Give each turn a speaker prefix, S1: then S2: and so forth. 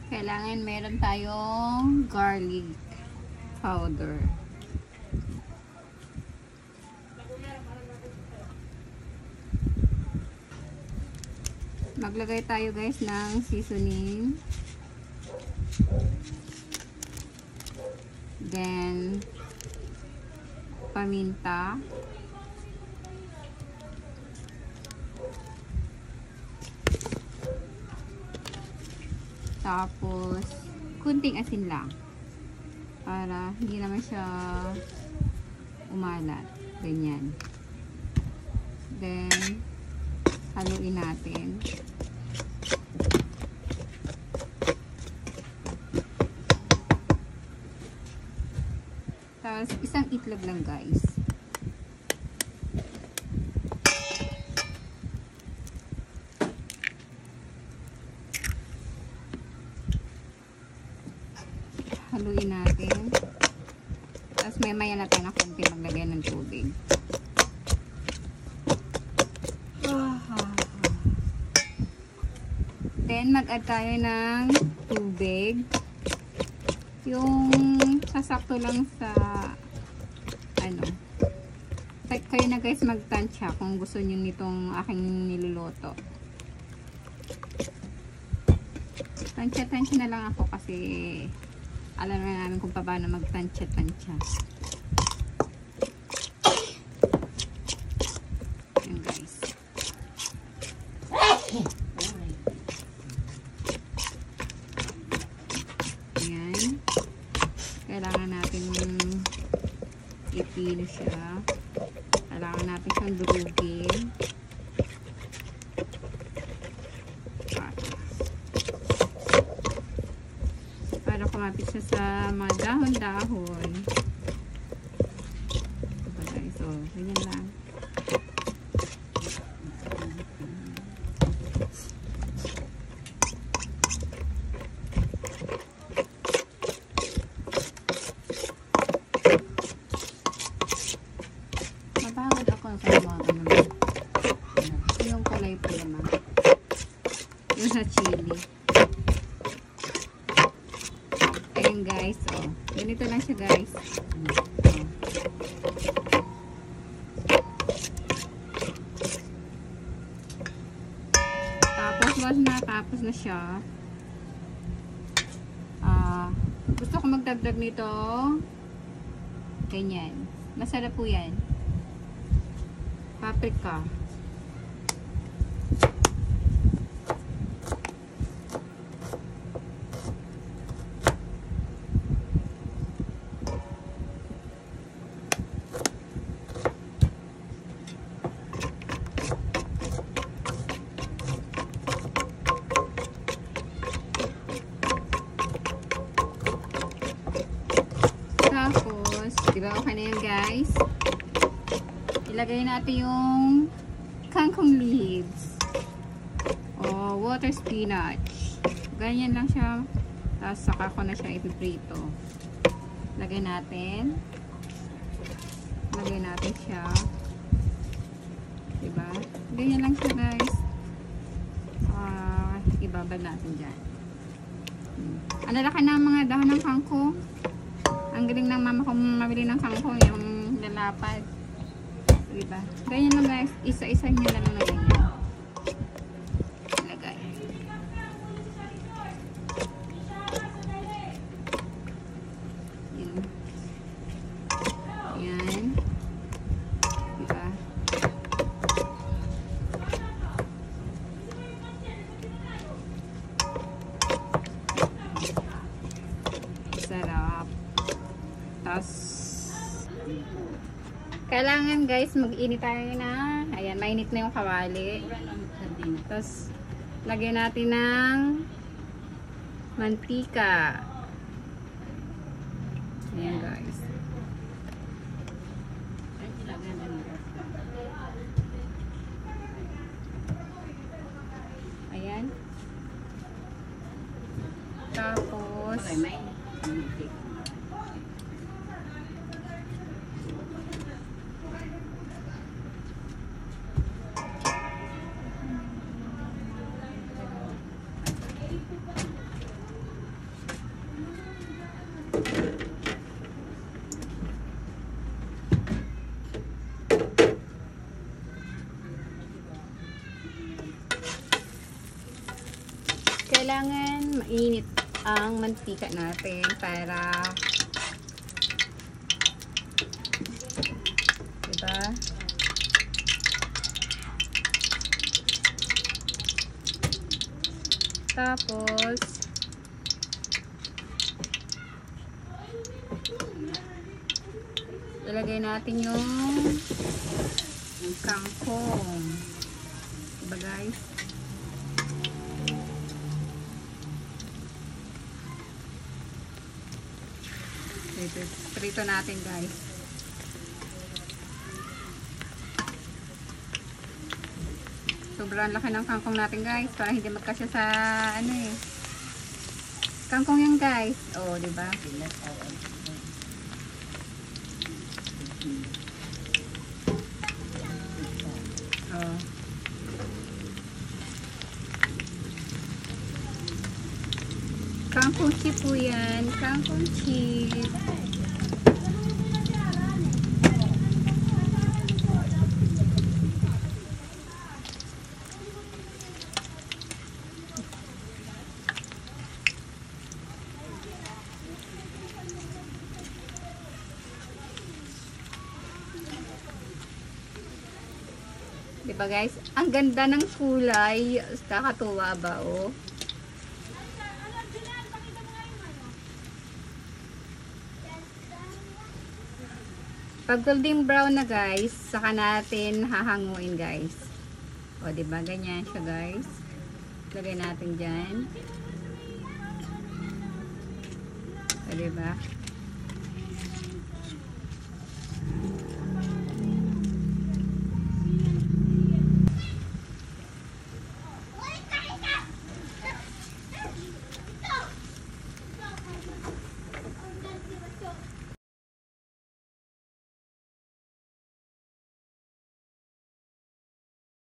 S1: Kailangan meron tayong garlic powder. Maglagay tayo guys ng seasoning. Then paminta. Tapos kunting asin lang para hindi naman siya umalat. Ganyan. Then haluin natin. Tapos isang itlog lang guys. Haluin natin. Tapos maya na tayo ng konti maglagay ng tubig. Then mag-add tayo ng tubig. Yung sasakto lang sa ano. Kayo na guys magtansya kung gusto niyo nitong aking niluluto. Tansya-tansya na lang ako kasi alam na namin kung paano magtansya-tansya. Ayan guys. Ayan. Kailangan natin ipino siya. Kailangan natin siyang durugin. Para kumapit siya sa mga dahon-dahon. Ito guys, so ganyan lang. Mapagod ako sa mga ano. Yung kulay po naman. Yung sa chili. Ayan guys, oh. Ganito lang siya guys. Tapos once natapos na siya, gusto ko magdagdag nito ganyan. Masarap po yan. Paprika. Tapos, diba okay na yan guys? Ilagay natin yung kangkong leaves o water spinach. Ganyan lang siya. Tapos saka ko na siya ipiprito. Lagay natin. Lagay natin siya. Diba? Ganyan lang siya guys. Ibabad natin dyan. Ang lalaki na mga dahon ng kangkong. Ang galing ng mama ko mabili ng kangkong, yung lalapad. Diba? Ganyan lang guys. Isa-isa nyo lang na ganyan. Lagay. Yan. Yan. Diba? Sarap. Tapos kailangan guys mag-init tayo na, ayan, mainit na yung kawali. Tapos lagyan natin ng mantika. Ayan guys. Ayan. Tapos kailangan mainit ang mantika natin para, diba? Tapos, ilagay natin yung kangkong. Diba guys? Prito natin guys. Sobrang laki ng kangkong natin guys para hindi magkasya sa ano eh. Kangkong yan guys. Oh, di ba? Oh. Kangkong chip po yan. Kangkong chip. Diba guys? Ang ganda ng kulay. Kakatuwa ba oh? Pag golden brown na guys, saka natin hahanguin guys. O diba? Ganyan siya guys. Lagay natin dyan. O diba?